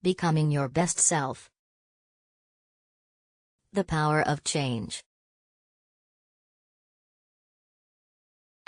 becoming your best self. The power of change.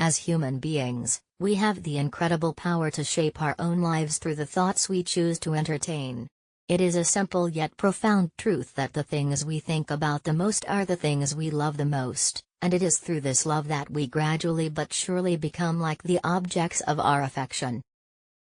As human beings, we have the incredible power to shape our own lives through the thoughts we choose to entertain. It is a simple yet profound truth that the things we think about the most are the things we love the most, and it is through this love that we gradually but surely become like the objects of our affection.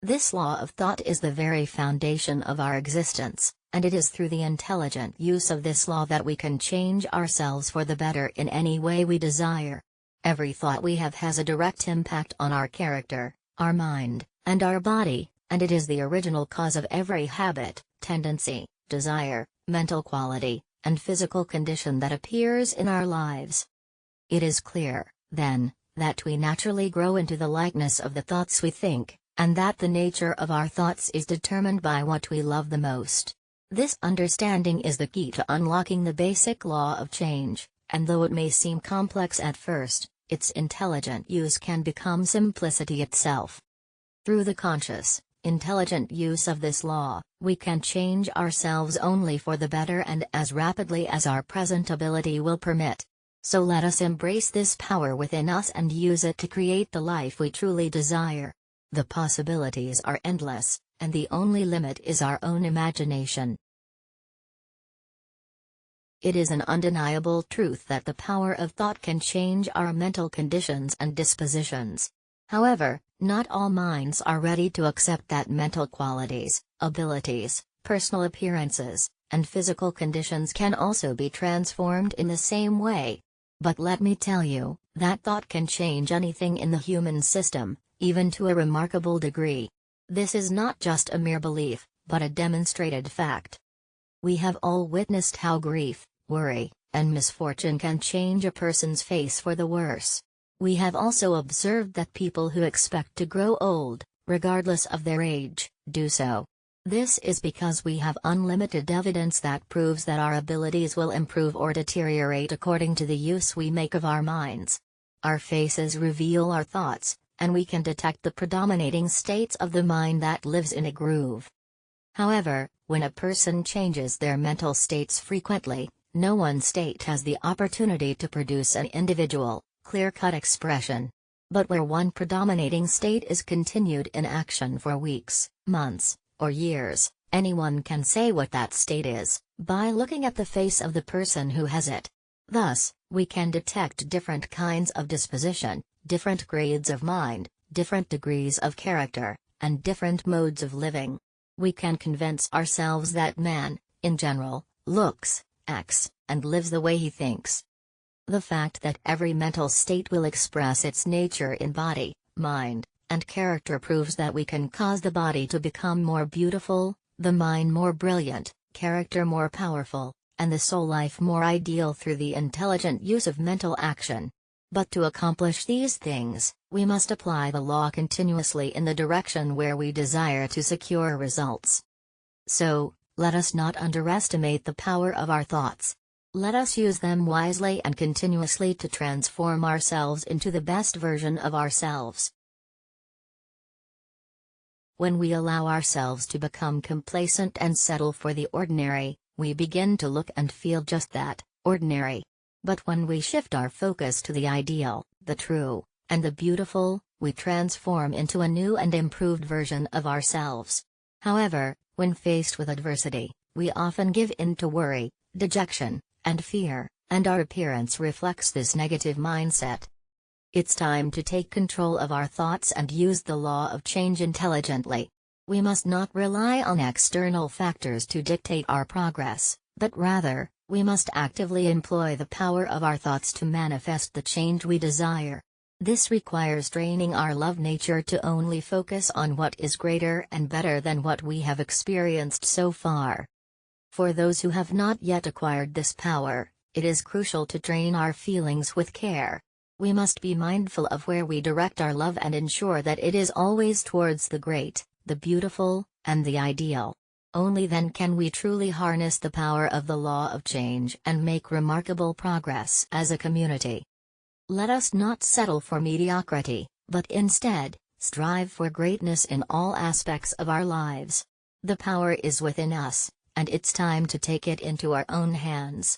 This law of thought is the very foundation of our existence, and it is through the intelligent use of this law that we can change ourselves for the better in any way we desire. Every thought we have has a direct impact on our character, our mind, and our body, and it is the original cause of every habit, tendency, desire, mental quality, and physical condition that appears in our lives. It is clear, then, that we naturally grow into the likeness of the thoughts we think, and that the nature of our thoughts is determined by what we love the most. This understanding is the key to unlocking the basic law of change, and though it may seem complex at first, its intelligent use can become simplicity itself. Through the conscious, intelligent use of this law, we can change ourselves only for the better and as rapidly as our present ability will permit. So let us embrace this power within us and use it to create the life we truly desire. The possibilities are endless, and the only limit is our own imagination. It is an undeniable truth that the power of thought can change our mental conditions and dispositions. However, not all minds are ready to accept that mental qualities, abilities, personal appearances, and physical conditions can also be transformed in the same way. But let me tell you, that thought can change anything in the human system, even to a remarkable degree. This is not just a mere belief, but a demonstrated fact. We have all witnessed how grief, worry, and misfortune can change a person's face for the worse. We have also observed that people who expect to grow old, regardless of their age, do so. This is because we have unlimited evidence that proves that our abilities will improve or deteriorate according to the use we make of our minds. Our faces reveal our thoughts, and we can detect the predominating states of the mind that lives in a groove. However, when a person changes their mental states frequently, no one state has the opportunity to produce an individual, clear-cut expression. But where one predominating state is continued in action for weeks, months, or years, anyone can say what that state is, by looking at the face of the person who has it. Thus, we can detect different kinds of disposition, different grades of mind, different degrees of character, and different modes of living. We can convince ourselves that man, in general, looks, acts, and lives the way he thinks. The fact that every mental state will express its nature in body, mind, and character proves that we can cause the body to become more beautiful, the mind more brilliant, character more powerful, and the soul life more ideal through the intelligent use of mental action. But to accomplish these things, we must apply the law continuously in the direction where we desire to secure results. So, let us not underestimate the power of our thoughts. Let us use them wisely and continuously to transform ourselves into the best version of ourselves. When we allow ourselves to become complacent and settle for the ordinary, we begin to look and feel just that, ordinary. But when we shift our focus to the ideal, the true, and the beautiful, we transform into a new and improved version of ourselves. However, when faced with adversity, we often give in to worry, dejection, and fear, and our appearance reflects this negative mindset. It's time to take control of our thoughts and use the law of change intelligently. We must not rely on external factors to dictate our progress, but rather, we must actively employ the power of our thoughts to manifest the change we desire. This requires training our love nature to only focus on what is greater and better than what we have experienced so far. For those who have not yet acquired this power, it is crucial to train our feelings with care. We must be mindful of where we direct our love and ensure that it is always towards the great, the beautiful, and the ideal. Only then can we truly harness the power of the law of change and make remarkable progress as a community. Let us not settle for mediocrity, but instead, strive for greatness in all aspects of our lives. The power is within us, and it's time to take it into our own hands.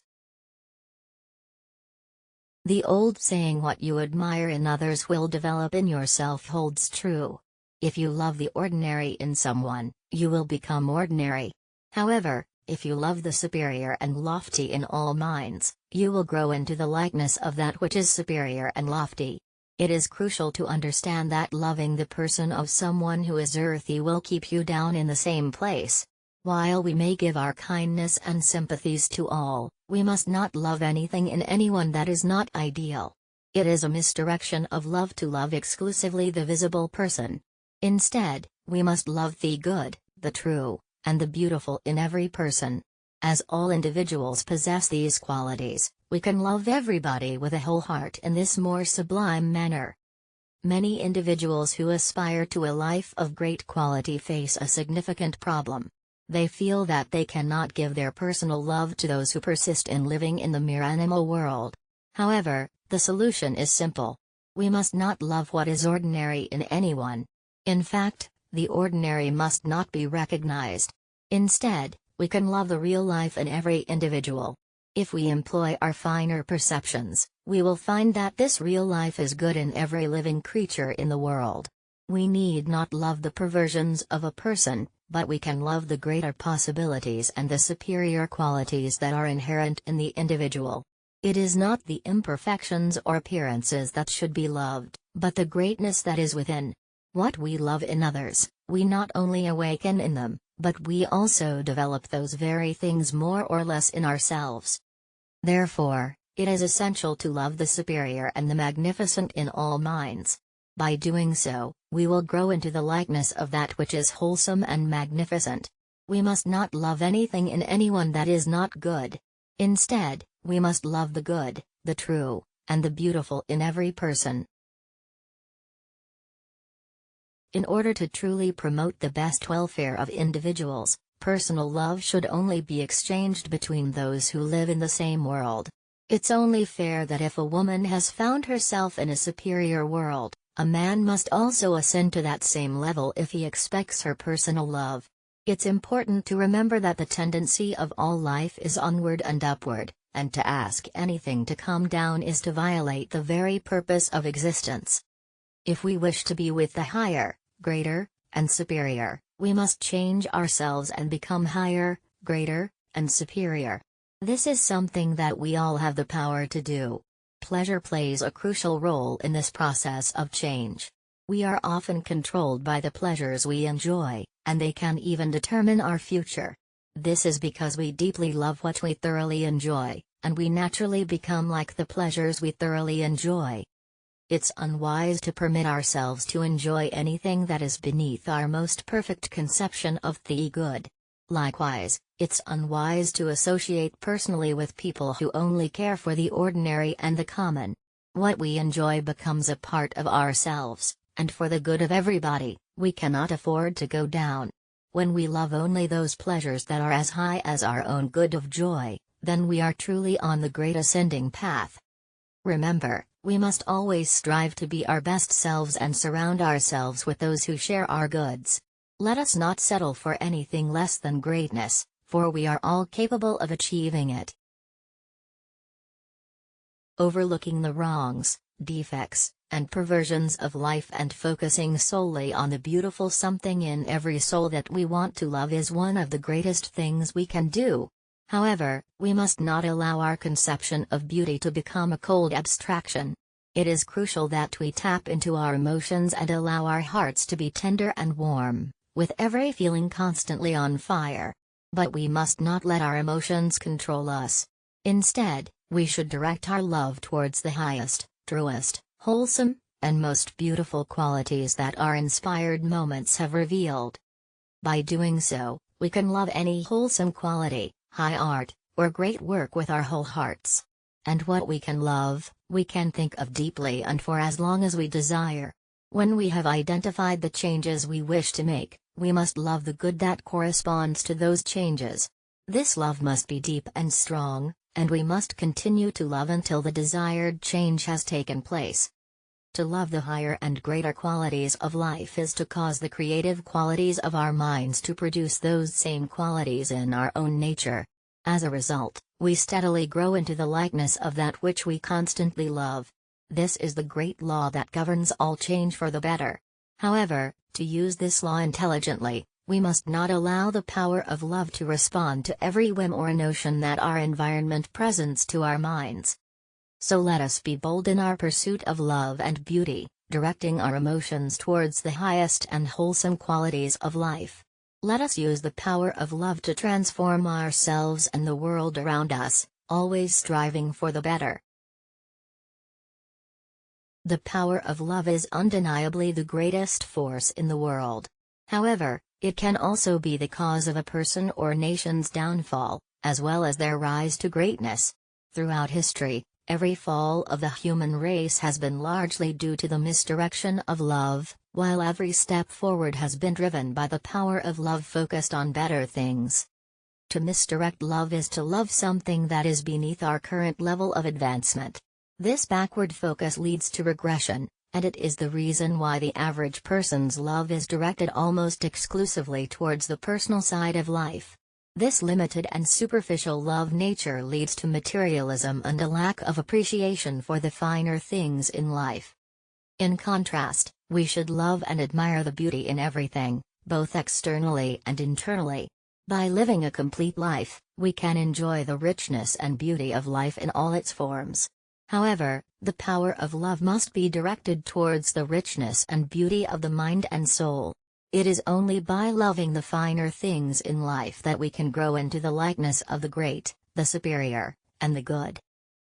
The old saying, "What you admire in others will develop in yourself," holds true. If you love the ordinary in someone, you will become ordinary. However, if you love the superior and lofty in all minds, you will grow into the likeness of that which is superior and lofty. It is crucial to understand that loving the person of someone who is earthy will keep you down in the same place. While we may give our kindness and sympathies to all, we must not love anything in anyone that is not ideal. It is a misdirection of love to love exclusively the visible person. Instead, we must love the good, the true, and the beautiful in every person. As all individuals possess these qualities, we can love everybody with a whole heart in this more sublime manner. Many individuals who aspire to a life of great quality face a significant problem. They feel that they cannot give their personal love to those who persist in living in the mere animal world. However, the solution is simple. We must not love what is ordinary in anyone. In fact, the ordinary must not be recognized. Instead, we can love the real life in every individual. If we employ our finer perceptions, we will find that this real life is good in every living creature in the world. We need not love the perversions of a person, but we can love the greater possibilities and the superior qualities that are inherent in the individual. It is not the imperfections or appearances that should be loved, but the greatness that is within. What we love in others, we not only awaken in them, but we also develop those very things more or less in ourselves. Therefore, it is essential to love the superior and the magnificent in all minds. By doing so, we will grow into the likeness of that which is wholesome and magnificent. We must not love anything in anyone that is not good. Instead, we must love the good, the true, and the beautiful in every person. In order to truly promote the best welfare of individuals, personal love should only be exchanged between those who live in the same world. It's only fair that if a woman has found herself in a superior world, a man must also ascend to that same level if he expects her personal love. It's important to remember that the tendency of all life is onward and upward, and to ask anything to come down is to violate the very purpose of existence. If we wish to be with the higher, greater, and superior, we must change ourselves and become higher, greater, and superior. This is something that we all have the power to do. Pleasure plays a crucial role in this process of change. We are often controlled by the pleasures we enjoy, and they can even determine our future. This is because we deeply love what we thoroughly enjoy, and we naturally become like the pleasures we thoroughly enjoy. It's unwise to permit ourselves to enjoy anything that is beneath our most perfect conception of the good. Likewise, it's unwise to associate personally with people who only care for the ordinary and the common. What we enjoy becomes a part of ourselves, and for the good of everybody, we cannot afford to go down. When we love only those pleasures that are as high as our own good of joy, then we are truly on the great ascending path. Remember, we must always strive to be our best selves and surround ourselves with those who share our goods. Let us not settle for anything less than greatness, for we are all capable of achieving it. Overlooking the wrongs, defects, and perversions of life and focusing solely on the beautiful something in every soul that we want to love is one of the greatest things we can do. However, we must not allow our conception of beauty to become a cold abstraction. It is crucial that we tap into our emotions and allow our hearts to be tender and warm, with every feeling constantly on fire. But we must not let our emotions control us. Instead, we should direct our love towards the highest, truest, wholesome, and most beautiful qualities that our inspired moments have revealed. By doing so, we can love any wholesome quality, high art, or great work with our whole hearts. And what we can love, we can think of deeply and for as long as we desire. When we have identified the changes we wish to make, we must love the good that corresponds to those changes. This love must be deep and strong, and we must continue to love until the desired change has taken place. To love the higher and greater qualities of life is to cause the creative qualities of our minds to produce those same qualities in our own nature. As a result, we steadily grow into the likeness of that which we constantly love. This is the great law that governs all change for the better. However, to use this law intelligently, we must not allow the power of love to respond to every whim or notion that our environment presents to our minds. So let us be bold in our pursuit of love and beauty, directing our emotions towards the highest and wholesome qualities of life. Let us use the power of love to transform ourselves and the world around us, always striving for the better. The power of love is undeniably the greatest force in the world. However, it can also be the cause of a person or nation's downfall, as well as their rise to greatness. Throughout history, every fall of the human race has been largely due to the misdirection of love, while every step forward has been driven by the power of love focused on better things. To misdirect love is to love something that is beneath our current level of advancement. This backward focus leads to regression, and it is the reason why the average person's love is directed almost exclusively towards the personal side of life. This limited and superficial love nature leads to materialism and a lack of appreciation for the finer things in life. In contrast, we should love and admire the beauty in everything, both externally and internally. By living a complete life, we can enjoy the richness and beauty of life in all its forms. However, the power of love must be directed towards the richness and beauty of the mind and soul. It is only by loving the finer things in life that we can grow into the likeness of the great, the superior, and the good.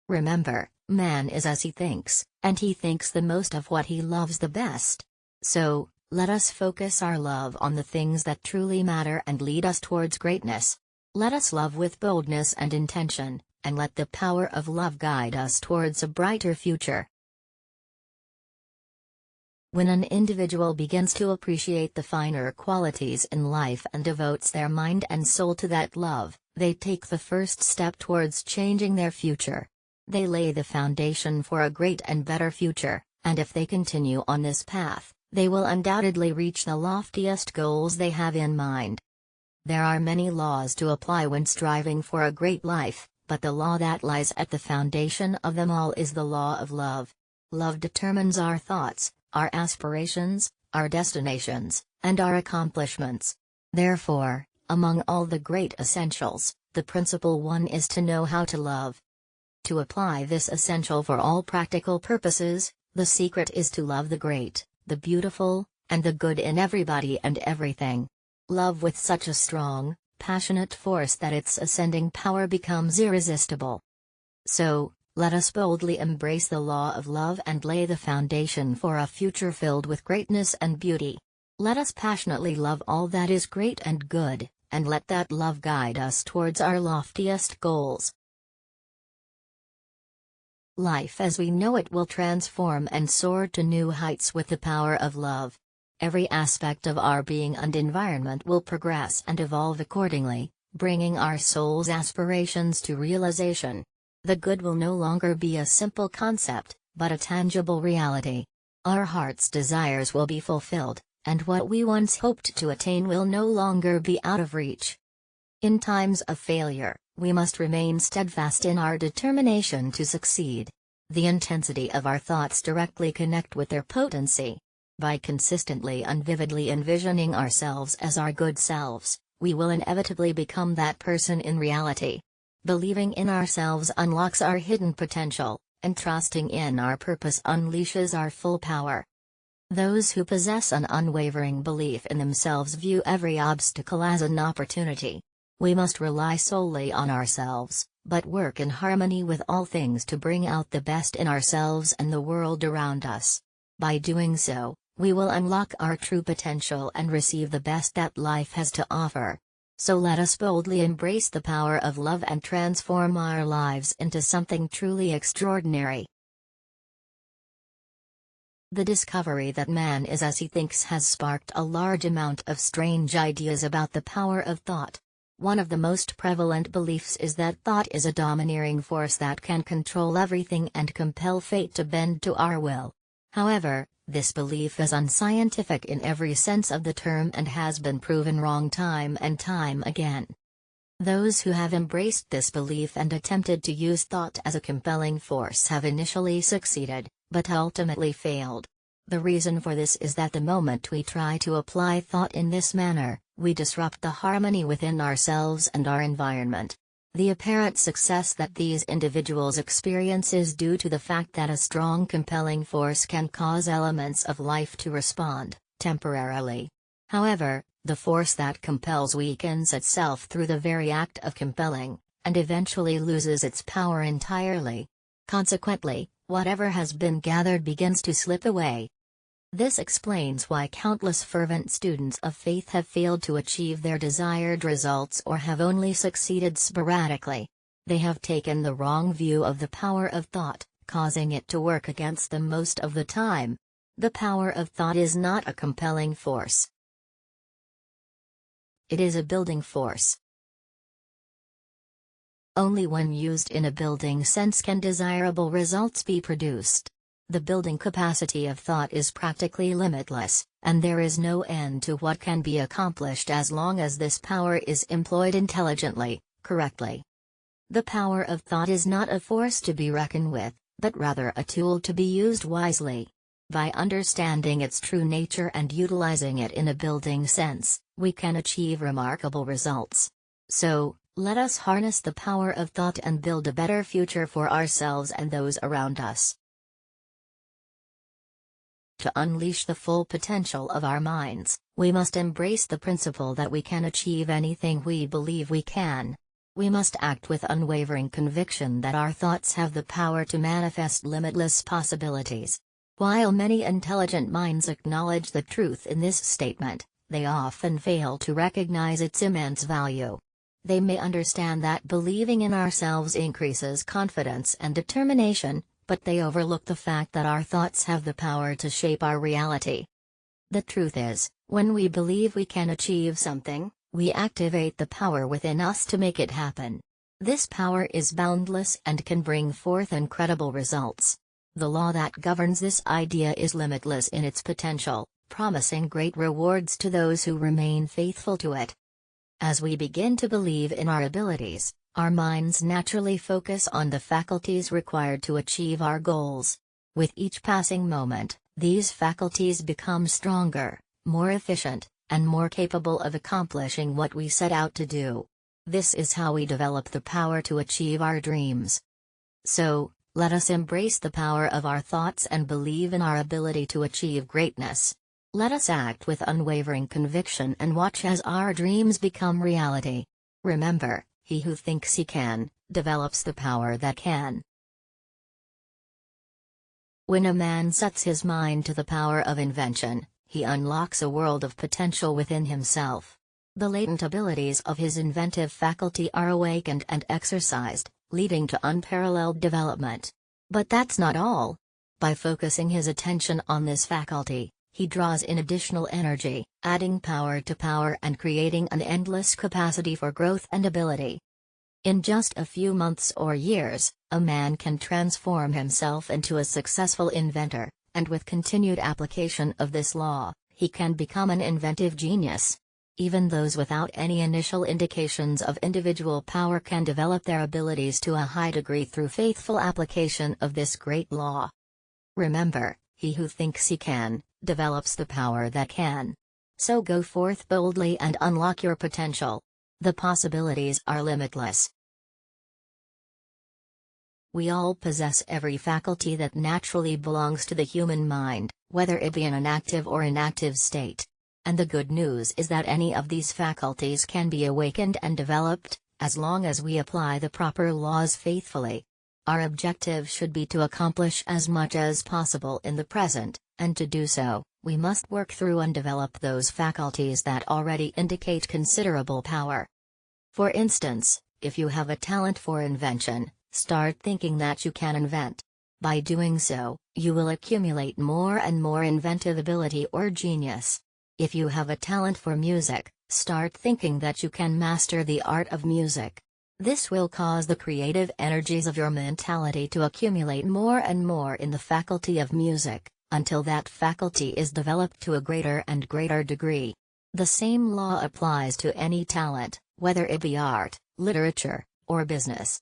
Remember, man is as he thinks, and he thinks the most of what he loves the best. So, let us focus our love on the things that truly matter and lead us towards greatness. Let us love with boldness and intention, and let the power of love guide us towards a brighter future. When an individual begins to appreciate the finer qualities in life and devotes their mind and soul to that love, they take the first step towards changing their future. They lay the foundation for a great and better future, and if they continue on this path, they will undoubtedly reach the loftiest goals they have in mind. There are many laws to apply when striving for a great life, but the law that lies at the foundation of them all is the law of love. Love determines our thoughts, our aspirations, our destinations, and our accomplishments. Therefore, among all the great essentials, the principal one is to know how to love. To apply this essential for all practical purposes, the secret is to love the great, the beautiful, and the good in everybody and everything. Love with such a strong, passionate force that its ascending power becomes irresistible. So, let us boldly embrace the law of love and lay the foundation for a future filled with greatness and beauty. Let us passionately love all that is great and good, and let that love guide us towards our loftiest goals. Life as we know it will transform and soar to new heights with the power of love. Every aspect of our being and environment will progress and evolve accordingly, bringing our soul's aspirations to realization. The good will no longer be a simple concept, but a tangible reality. Our heart's desires will be fulfilled, and what we once hoped to attain will no longer be out of reach. In times of failure, we must remain steadfast in our determination to succeed. The intensity of our thoughts directly connect with their potency. By consistently and vividly envisioning ourselves as our good selves, we will inevitably become that person in reality. Believing in ourselves unlocks our hidden potential, and trusting in our purpose unleashes our full power. Those who possess an unwavering belief in themselves view every obstacle as an opportunity. We must rely solely on ourselves, but work in harmony with all things to bring out the best in ourselves and the world around us. By doing so, we will unlock our true potential and receive the best that life has to offer. So let us boldly embrace the power of love and transform our lives into something truly extraordinary. The discovery that man is as he thinks has sparked a large amount of strange ideas about the power of thought. One of the most prevalent beliefs is that thought is a domineering force that can control everything and compel fate to bend to our will. However, this belief is unscientific in every sense of the term and has been proven wrong time and time again. Those who have embraced this belief and attempted to use thought as a compelling force have initially succeeded, but ultimately failed. The reason for this is that the moment we try to apply thought in this manner, we disrupt the harmony within ourselves and our environment. The apparent success that these individuals experience is due to the fact that a strong compelling force can cause elements of life to respond, temporarily. However, the force that compels weakens itself through the very act of compelling, and eventually loses its power entirely. Consequently, whatever has been gathered begins to slip away. This explains why countless fervent students of faith have failed to achieve their desired results or have only succeeded sporadically. They have taken the wrong view of the power of thought, causing it to work against them most of the time. The power of thought is not a compelling force. It is a building force. Only when used in a building sense can desirable results be produced. The building capacity of thought is practically limitless, and there is no end to what can be accomplished as long as this power is employed intelligently, correctly. The power of thought is not a force to be reckoned with, but rather a tool to be used wisely. By understanding its true nature and utilizing it in a building sense, we can achieve remarkable results. So, let us harness the power of thought and build a better future for ourselves and those around us. To unleash the full potential of our minds, we must embrace the principle that we can achieve anything we believe we can. We must act with unwavering conviction that our thoughts have the power to manifest limitless possibilities. While many intelligent minds acknowledge the truth in this statement, they often fail to recognize its immense value. They may understand that believing in ourselves increases confidence and determination, but they overlook the fact that our thoughts have the power to shape our reality. The truth is, when we believe we can achieve something, we activate the power within us to make it happen. This power is boundless and can bring forth incredible results. The law that governs this idea is limitless in its potential, promising great rewards to those who remain faithful to it. As we begin to believe in our abilities, our minds naturally focus on the faculties required to achieve our goals. With each passing moment, these faculties become stronger, more efficient, and more capable of accomplishing what we set out to do. This is how we develop the power to achieve our dreams. So, let us embrace the power of our thoughts and believe in our ability to achieve greatness. Let us act with unwavering conviction and watch as our dreams become reality. Remember, he who thinks he can, develops the power that can. When a man sets his mind to the power of invention, he unlocks a world of potential within himself. The latent abilities of his inventive faculty are awakened and exercised, leading to unparalleled development. But that's not all. By focusing his attention on this faculty, he draws in additional energy, adding power to power and creating an endless capacity for growth and ability. In just a few months or years, a man can transform himself into a successful inventor, and with continued application of this law, he can become an inventive genius. Even those without any initial indications of individual power can develop their abilities to a high degree through faithful application of this great law. Remember, he who thinks he can, develops the power that can. So go forth boldly and unlock your potential. The possibilities are limitless. We all possess every faculty that naturally belongs to the human mind, whether it be in an active or inactive state. And the good news is that any of these faculties can be awakened and developed, as long as we apply the proper laws faithfully. Our objective should be to accomplish as much as possible in the present, and to do so, we must work through and develop those faculties that already indicate considerable power. For instance, if you have a talent for invention, start thinking that you can invent. By doing so, you will accumulate more and more inventive ability or genius. If you have a talent for music, start thinking that you can master the art of music. This will cause the creative energies of your mentality to accumulate more and more in the faculty of music, until that faculty is developed to a greater and greater degree. The same law applies to any talent, whether it be art, literature, or business.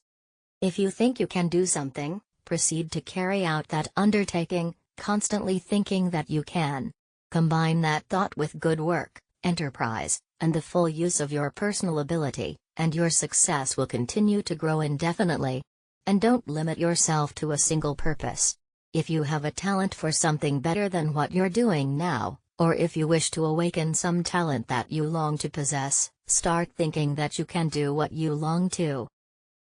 If you think you can do something, proceed to carry out that undertaking, constantly thinking that you can. Combine that thought with good work, enterprise, and the full use of your personal ability, and your success will continue to grow indefinitely. And don't limit yourself to a single purpose. If you have a talent for something better than what you're doing now, or if you wish to awaken some talent that you long to possess, start thinking that you can do what you long to.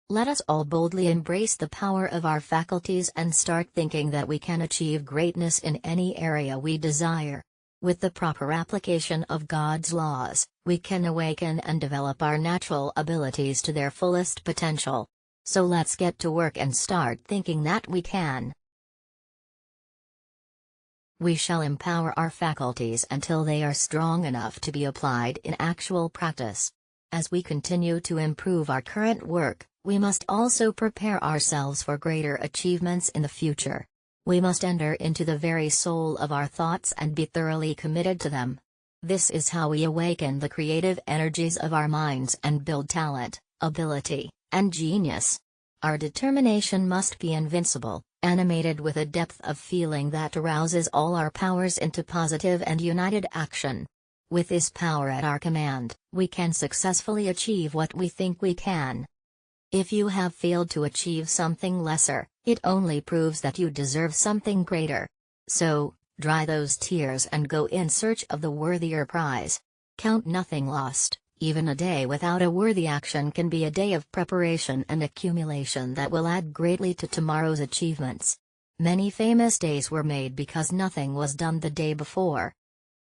Let us all boldly embrace the power of our faculties and start thinking that we can achieve greatness in any area we desire. With the proper application of God's laws, we can awaken and develop our natural abilities to their fullest potential. So let's get to work and start thinking that we can. We shall empower our faculties until they are strong enough to be applied in actual practice. As we continue to improve our current work, we must also prepare ourselves for greater achievements in the future. We must enter into the very soul of our thoughts and be thoroughly committed to them. This is how we awaken the creative energies of our minds and build talent, ability, and genius. Our determination must be invincible, animated with a depth of feeling that arouses all our powers into positive and united action. With this power at our command, we can successfully achieve what we think we can. If you have failed to achieve something lesser, it only proves that you deserve something greater. So, dry those tears and go in search of the worthier prize. Count nothing lost. Even a day without a worthy action can be a day of preparation and accumulation that will add greatly to tomorrow's achievements. Many famous days were made because nothing was done the day before.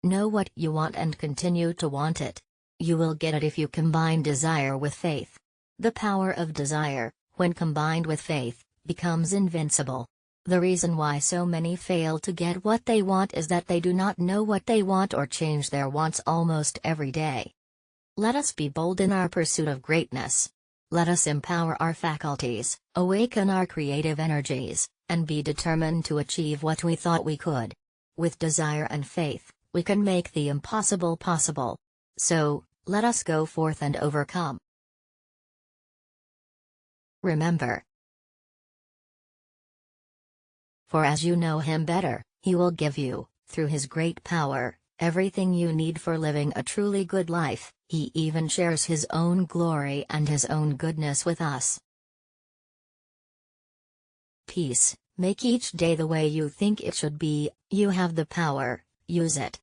Know what you want and continue to want it. You will get it if you combine desire with faith. The power of desire, when combined with faith, becomes invincible. The reason why so many fail to get what they want is that they do not know what they want or change their wants almost every day. Let us be bold in our pursuit of greatness. Let us empower our faculties, awaken our creative energies, and be determined to achieve what we thought we could. With desire and faith, we can make the impossible possible. So, let us go forth and overcome. Remember, for as you know him better, he will give you, through his great power, everything you need for living a truly good life. He even shares his own glory and his own goodness with us. Peace. Make each day the way you think it should be. You have the power, use it.